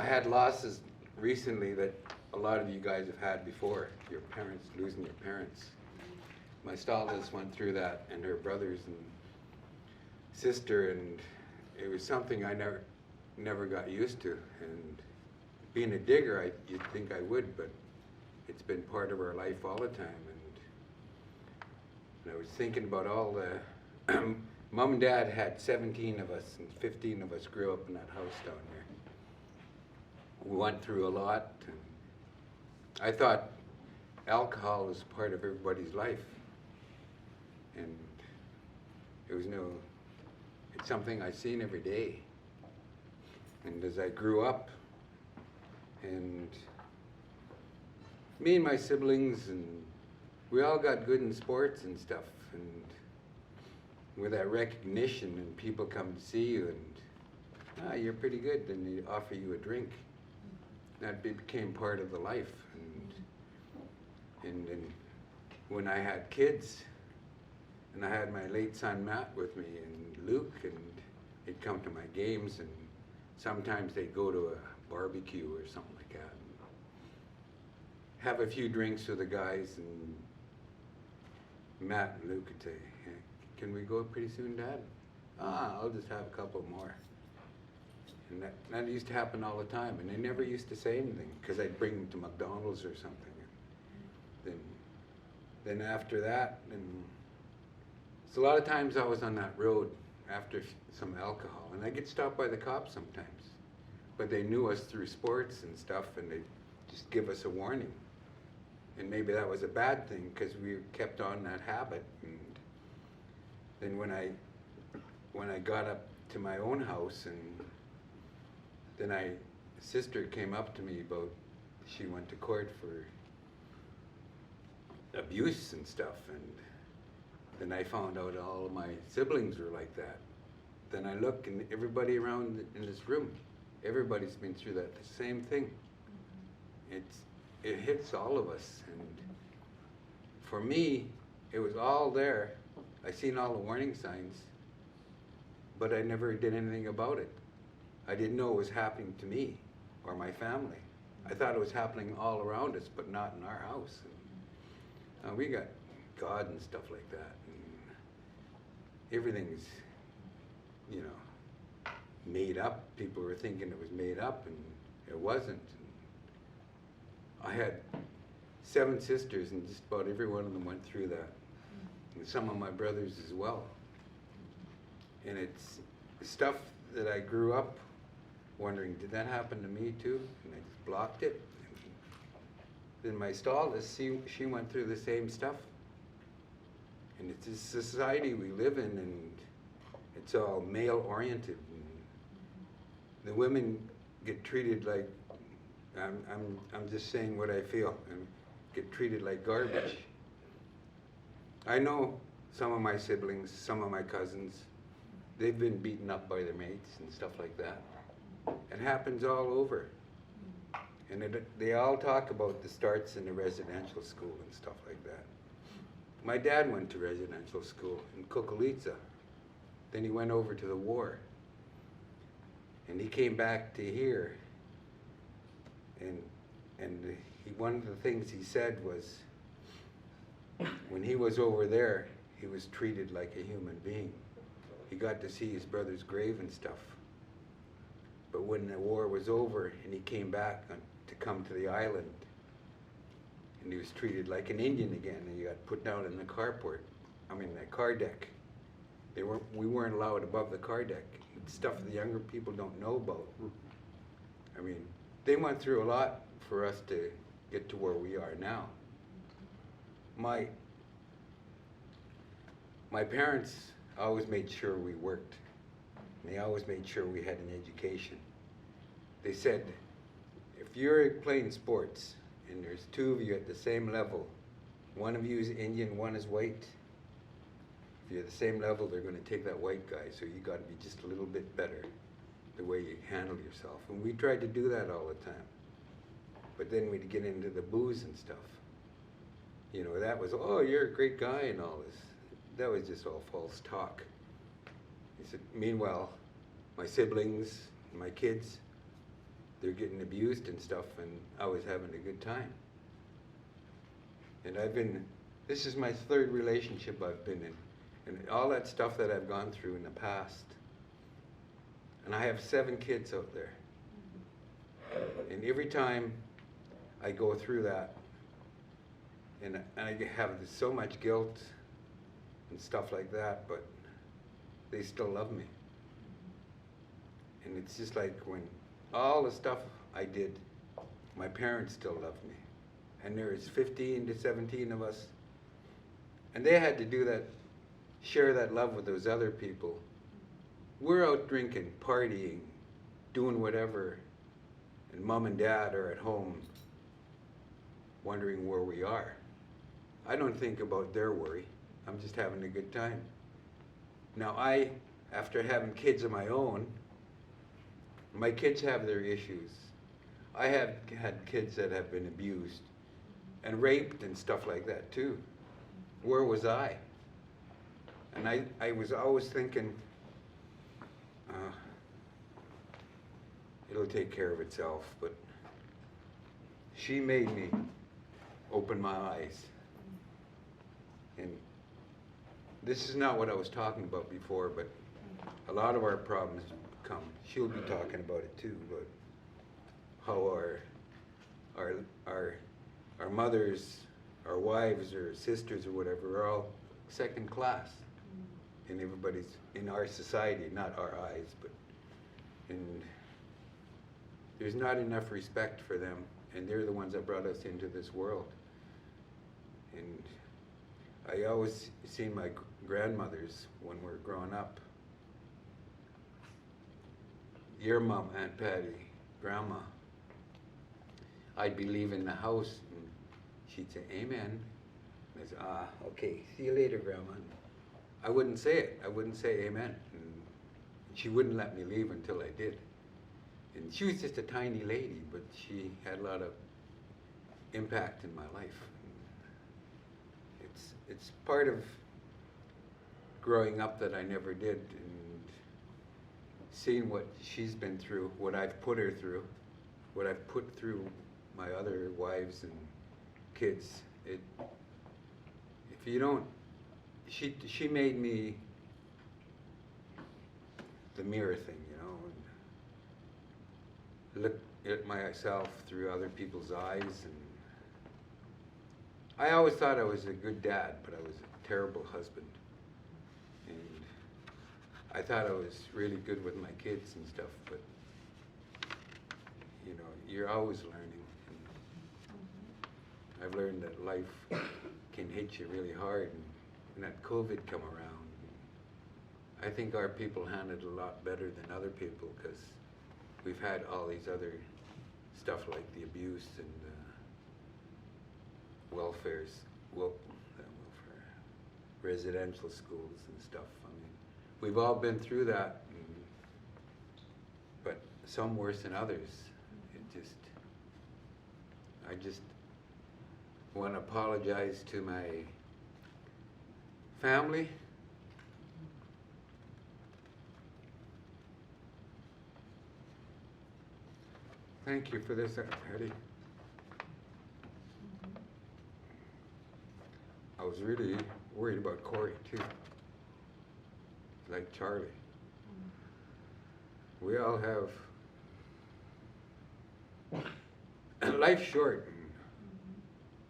I had losses recently that a lot of you guys have had before, your parents, losing your parents. My stylist went through that, and her brothers and sister, and it was something I never got used to. And being a digger, you'd think I would, but it's been part of our life all the time. And I was thinking about all the, Mom and Dad had 17 of us, and 15 of us grew up in that house down there. We went through a lot, and I thought alcohol was part of everybody's life. And it's something I seen every day. And as I grew up, and me and my siblings, and we all got good in sports and stuff, and with that recognition, and people come to see you, and you're pretty good, and they offer you a drink. That became part of the life. And then when I had kids, and I had my late son Matt with me, and Luke, and they'd come to my games, and sometimes they'd go to a barbecue or something like that, and have a few drinks with the guys, and Matt and Luke would say, hey, can we go pretty soon, Dad? I'll just have a couple more. And that used to happen all the time, and they never used to say anything, because I'd bring them to McDonald's or something. Then after that, so a lot of times I was on that road after some alcohol, and I'd get stopped by the cops sometimes. But they knew us through sports and stuff, and they'd just give us a warning. And maybe that was a bad thing, because we kept on that habit. And then when I got up to my own house, and then a sister came up to me about, she went to court for abuse and stuff, and then I found out all of my siblings were like that. Then I look, and everybody around in this room, everybody's been through that, the same thing. It hits all of us, and for me, it was all there. I seen all the warning signs, but I never did anything about it. I didn't know it was happening to me or my family. I thought it was happening all around us, but not in our house. And, we got God and stuff like that. And everything's, made up. People were thinking it was made up, and it wasn't. And I had 7 sisters, and just about every one of them went through that. And some of my brothers as well. And it's stuff that I grew up wondering, did that happen to me too? And I just blocked it. And then my stylist, she went through the same stuff. And it's a society we live in, and it's all male-oriented. And the women get treated like, I'm just saying what I feel, and get treated like garbage. I know some of my siblings, some of my cousins, they've been beaten up by their mates and stuff like that. It happens all over. And they all talk about the starts in the residential school and stuff like that. My dad went to residential school in Kukulitsa. Then he went over to the war. And he came back to here. And one of the things he said was, when he was over there, he was treated like a human being. He got to see his brother's grave and stuff. But when the war was over and he came back to come to the island, and he was treated like an Indian again, and he got put down in the the car deck. We weren't allowed above the car deck. It's stuff the younger people don't know about. They went through a lot for us to get to where we are now. My parents always made sure we worked. And they always made sure we had an education. They said, if you're playing sports and there's 2 of you at the same level, one of you is Indian, one is white, if you're at the same level, they're going to take that white guy, so you got to be just a little bit better the way you handle yourself. And we tried to do that all the time. But then we'd get into the booze and stuff. That was, oh, you're a great guy and all this. That was just all false talk. He said, meanwhile, my siblings, my kids, they're getting abused and stuff, and I was having a good time. And this is my third relationship I've been in. And all that stuff that I've gone through in the past. And I have 7 kids out there. And every time I go through that, and I have so much guilt and stuff like that, but they still love me. And it's just like when all the stuff I did, my parents still love me. And there's 15 to 17 of us. And they had to do that, share that love with those other people. We're out drinking, partying, doing whatever. And mom and dad are at home wondering where we are. I don't think about their worry. I'm just having a good time. Now after having kids of my own, my kids have their issues. I have had kids that have been abused and raped and stuff like that too. Where was I? And I was always thinking, it'll take care of itself, but she made me open my eyes. And this is not what I was talking about before, but a lot of our problems come. She'll be talking about it too, but how our mothers, our wives or sisters or whatever are all second class in our society, not our eyes, but there's not enough respect for them, and they're the ones that brought us into this world. And I always seen my grandmothers when we were growing up. Your mom, Aunt Patty, Grandma. I'd be leaving the house and she'd say, "Amen." And I'd say, "Okay, see you later, Grandma." And I wouldn't say it. I wouldn't say amen. And she wouldn't let me leave until I did. And she was just a tiny lady, but she had a lot of impact in my life. And it's part of growing up that I never did, and seeing what she's been through, what I've put her through, what I've put through my other wives and kids. If you don't, she made me the mirror thing, you know, and look at myself through other people's eyes. And I always thought I was a good dad, but I was a terrible husband. And I thought I was really good with my kids and stuff, but you know, you're always learning. And I've learned that life can hit you really hard, and when that COVID come around, I think our people handled it a lot better than other people, because we've had all these other stuff like the abuse and welfare, residential schools and stuff. I mean, we've all been through that, but some worse than others. I just want to apologize to my family. Thank you for this, Aunt Patty. I was really worried about Corey too, like Charlie. We all have, life's short, and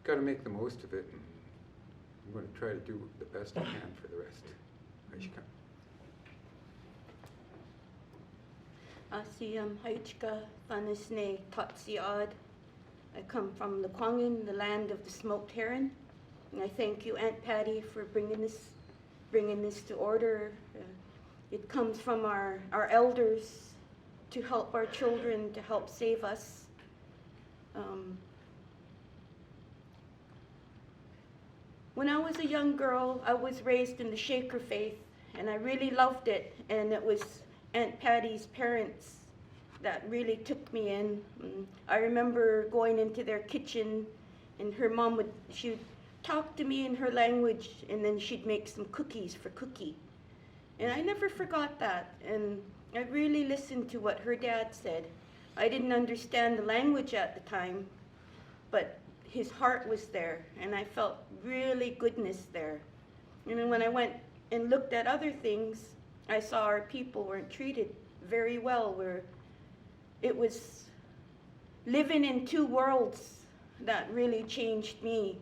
got to make the most of it. And I'm going to try to do the best I can for the rest. Aishka. Asiyam Haichka Fanisne Tatsiad. I come from Lekwungen, the land of the smoked heron. And I thank you, Aunt Patty, for bringing this to order. It comes from our elders to help our children, to help save us. When I was a young girl, I was raised in the Shaker faith, and I really loved it. And it was Aunt Patty's parents that really took me in. I remember going into their kitchen, and her mom she'd talk to me in her language, and then she'd make some cookies for Cookie. And I never forgot that, and I really listened to what her dad said. I didn't understand the language at the time, but his heart was there, and I felt really goodness there. And then when I went and looked at other things, I saw our people weren't treated very well, where it was living in two worlds that really changed me.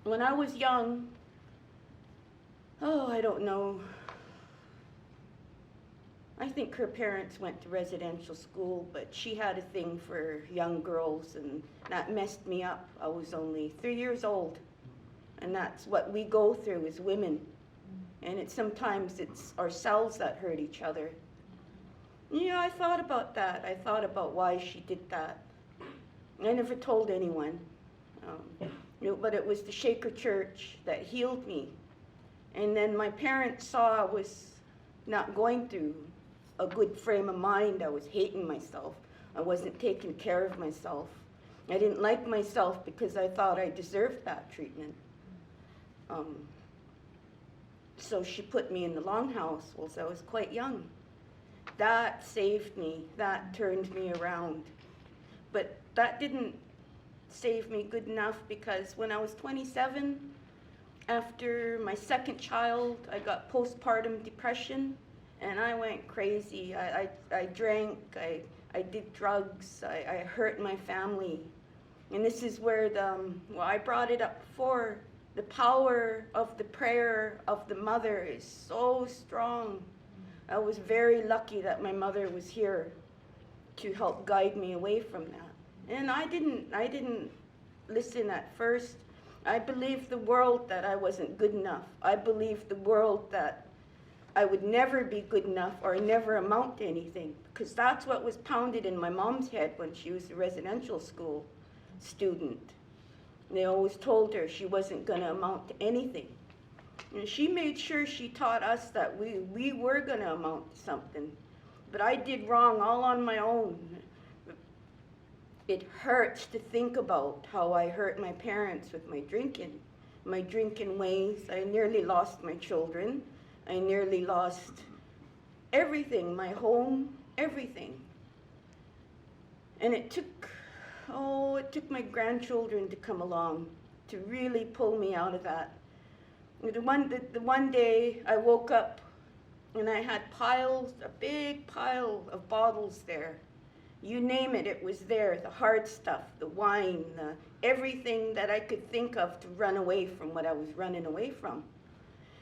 When I was young, I don't know, I think her parents went to residential school, but she had a thing for young girls, and that messed me up. I was only 3 years old, and that's what we go through as women. And sometimes it's ourselves that hurt each other. Yeah, I thought about that. I thought about why she did that. I never told anyone. But it was the Shaker Church that healed me. And then my parents saw I was not going through a good frame of mind. I was hating myself. I wasn't taking care of myself. I didn't like myself because I thought I deserved that treatment. So she put me in the longhouse whilst I was quite young. That saved me. That turned me around. But that didn't save me good enough, because when I was 27, after my second child, I got postpartum depression, and I went crazy. I drank, I did drugs, I hurt my family. And this is where I brought it up before, the power of the prayer of the mother is so strong. I was very lucky that my mother was here to help guide me away from that. And I didn't listen at first. I believed the world that I wasn't good enough. I believed the world that I would never be good enough or never amount to anything, because that's what was pounded in my mom's head when she was a residential school student. They always told her she wasn't going to amount to anything. And she made sure she taught us that we were going to amount to something. But I did wrong all on my own. It hurts to think about how I hurt my parents with my drinking ways. I nearly lost my children. I nearly lost everything, my home, everything. And it took my grandchildren to come along to really pull me out of that. The one day I woke up and I had a big pile of bottles there. You name it, it was there. The hard stuff, the wine, everything that I could think of to run away from what I was running away from.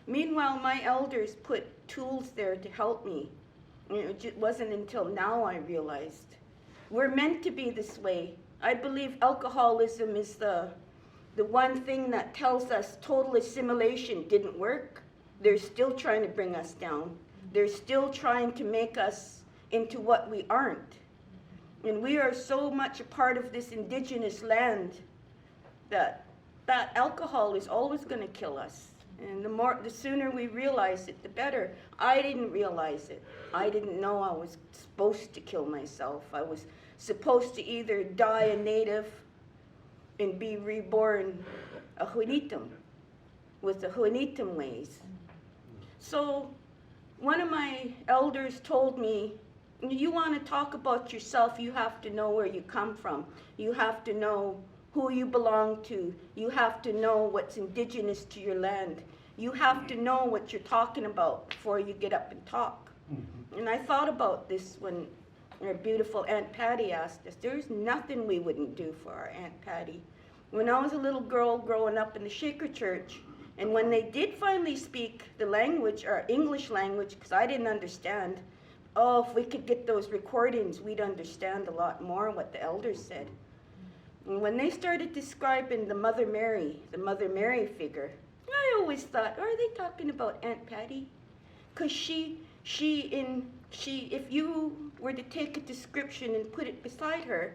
Meanwhile, my elders put tools there to help me. It wasn't until now I realized. We're meant to be this way. I believe alcoholism is the one thing that tells us total assimilation didn't work. They're still trying to bring us down. They're still trying to make us into what we aren't. And we are so much a part of this indigenous land that alcohol is always going to kill us. And the sooner we realize it, the better. I didn't realize it. I didn't know I was supposed to kill myself. I was supposed to either die a native and be reborn a Juanitum, with the Juanitum ways. So one of my elders told me, you want to talk about yourself, you have to know where you come from. You have to know who you belong to. You have to know what's indigenous to your land. You have to know what you're talking about before you get up and talk. Mm-hmm. And I thought about this when our beautiful Aunt Patty asked us. There's nothing we wouldn't do for our Aunt Patty. When I was a little girl growing up in the Shaker Church, and when they did finally speak the language, or English language, because I didn't understand, if we could get those recordings, we'd understand a lot more what the elders said. And when they started describing the Mother Mary figure, I always thought, are they talking about Aunt Patty? Because if you were to take a description and put it beside her,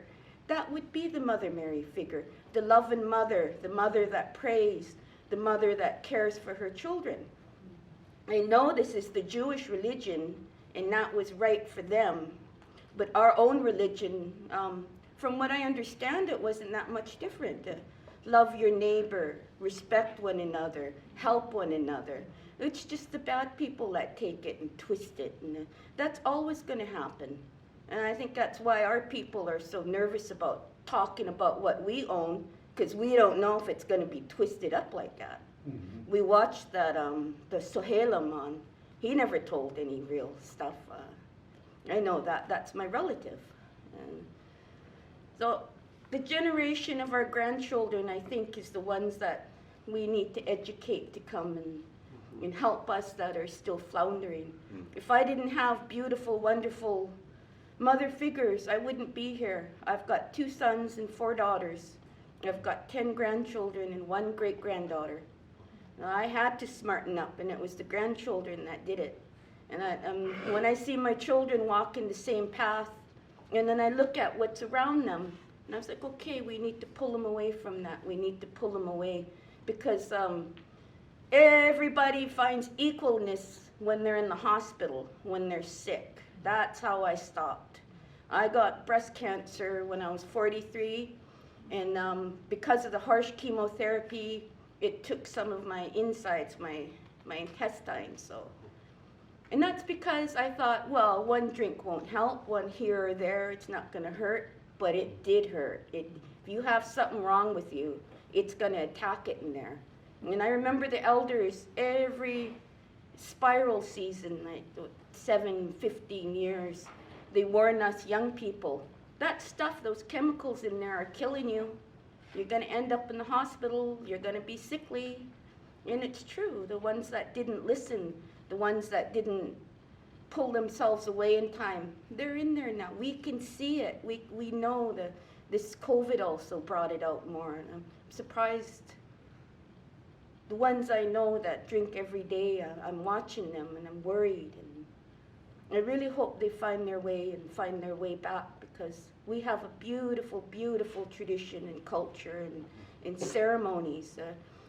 that would be the Mother Mary figure. The loving mother, the mother that prays, the mother that cares for her children. I know this is the Jewish religion, and that was right for them. But our own religion, from what I understand, it wasn't that much different. Love your neighbor, respect one another, help one another. It's just the bad people that take it and twist it, and that's always going to happen. And I think that's why our people are so nervous about talking about what we own, because we don't know if it's going to be twisted up like that. Mm-hmm. We watched that, the Sohelam on, he never told any real stuff. I know that's my relative. And so the generation of our grandchildren, I think, is the ones that we need to educate to come and help us that are still floundering. Mm. If I didn't have beautiful, wonderful mother figures, I wouldn't be here. I've got 2 sons and 4 daughters. I've got 10 grandchildren and 1 great-granddaughter. I had to smarten up, and it was the grandchildren that did it. And when I see my children walk in the same path, and then I look at what's around them, and I was like, okay, we need to pull them away from that. We need to pull them away, because everybody finds equalness when they're in the hospital, when they're sick. That's how I stopped. I got breast cancer when I was 43, and because of the harsh chemotherapy, it took some of my insides, my intestines. So, and that's because I thought, well, 1 drink won't help, 1 here or there, it's not going to hurt, but it did hurt. If you have something wrong with you, it's going to attack it in there. And I remember the elders every spiral season, like 7, 15 years, they warn us young people, that stuff, those chemicals in there are killing you. You're going to end up in the hospital, you're going to be sickly. And it's true, the ones that didn't listen, the ones that didn't pull themselves away in time, they're in there now. We can see it. We know that this COVID also brought it out more. And I'm surprised. The ones I know that drink every day, I'm watching them and I'm worried. And I really hope they find their way and find their way back, because we have a beautiful, beautiful tradition and culture and ceremonies.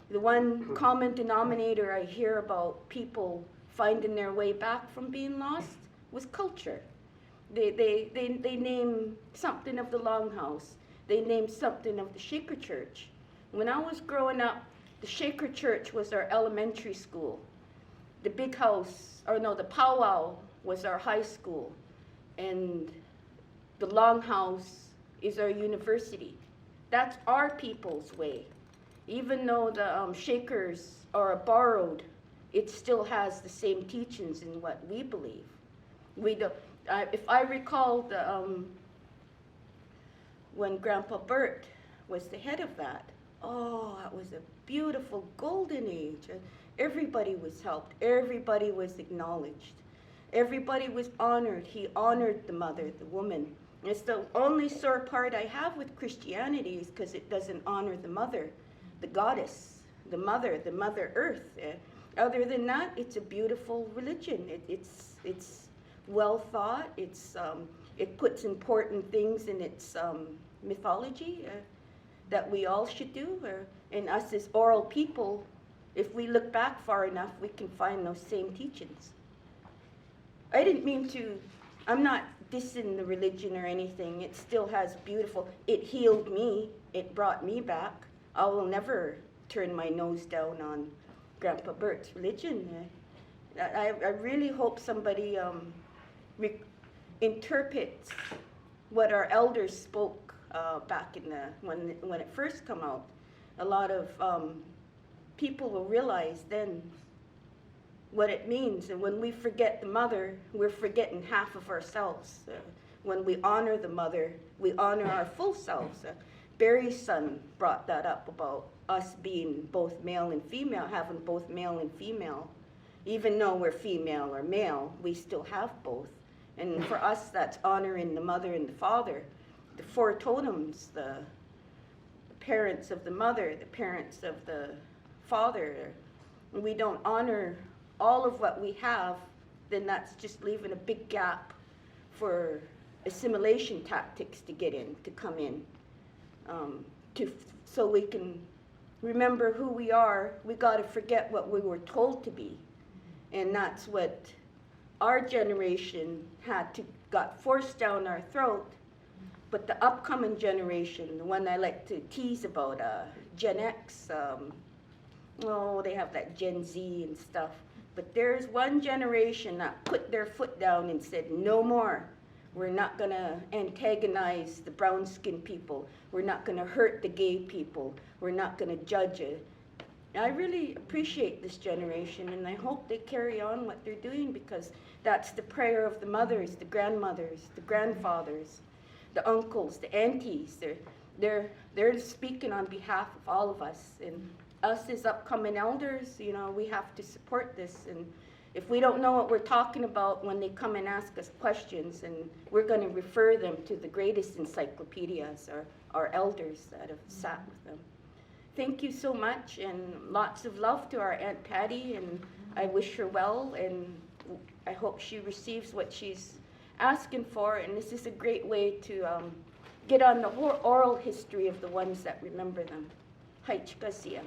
The one common denominator I hear about people finding their way back from being lost was culture. They name something of the Longhouse. They name something of the Shaker Church. When I was growing up, the Shaker Church was our elementary school. The big house, or no, the powwow was our high school. And the Longhouse is our university. That's our people's way. Even though the Shakers are borrowed, it still has the same teachings in what we believe. We don't, if I recall when Grandpa Bert was the head of that, oh, it was a beautiful golden age. Everybody was helped. Everybody was acknowledged. Everybody was honored. He honored the mother, the woman. It's the only sore part I have with Christianity is because it doesn't honor the mother, the goddess, the mother earth. Other than that, it's a beautiful religion. It's well thought. It puts important things in its mythology that we all should do. And us as oral people, if we look back far enough, we can find those same teachings. I didn't mean to, I'm not dissing the religion or anything. It still has beautiful, it healed me. It brought me back. I will never turn my nose down on Grandpa Bert's religion. I really hope somebody interprets what our elders spoke back in when it first came out. A lot of people will realize then what it means. And when we forget the mother, we're forgetting half of ourselves. When we honor the mother, we honor our full selves. Barry's son brought that up about us being both male and female, having both male and female. Even though we're female or male, we still have both. And for us, that's honoring the mother and the father. The 4 totems, the parents of the mother, the parents of the father. And we don't honor all of what we have, then that's just leaving a big gap for assimilation tactics to get in, to come in. So we can remember who we are. We got to forget what we were told to be. And that's what our generation got forced down our throat. But the upcoming generation, the one I like to tease about, Gen X, they have that Gen Z and stuff. But there's one generation that put their foot down and said, no more. We're not going to antagonize the brown-skinned people. We're not going to hurt the gay people. We're not going to judge it. I really appreciate this generation, and I hope they carry on what they're doing, because that's the prayer of the mothers, the grandmothers, the grandfathers, the uncles, the aunties. They're speaking on behalf of all of us, and us as upcoming elders, you know, we have to support this. And if we don't know what we're talking about when they come and ask us questions, and we're going to refer them to the greatest encyclopedias, or our elders that have sat with them. Thank you so much, and lots of love to our Aunt Patty, and I wish her well, and I hope she receives what she's asking for, and this is a great way to get on the oral history of the ones that remember them. Haich Kasia.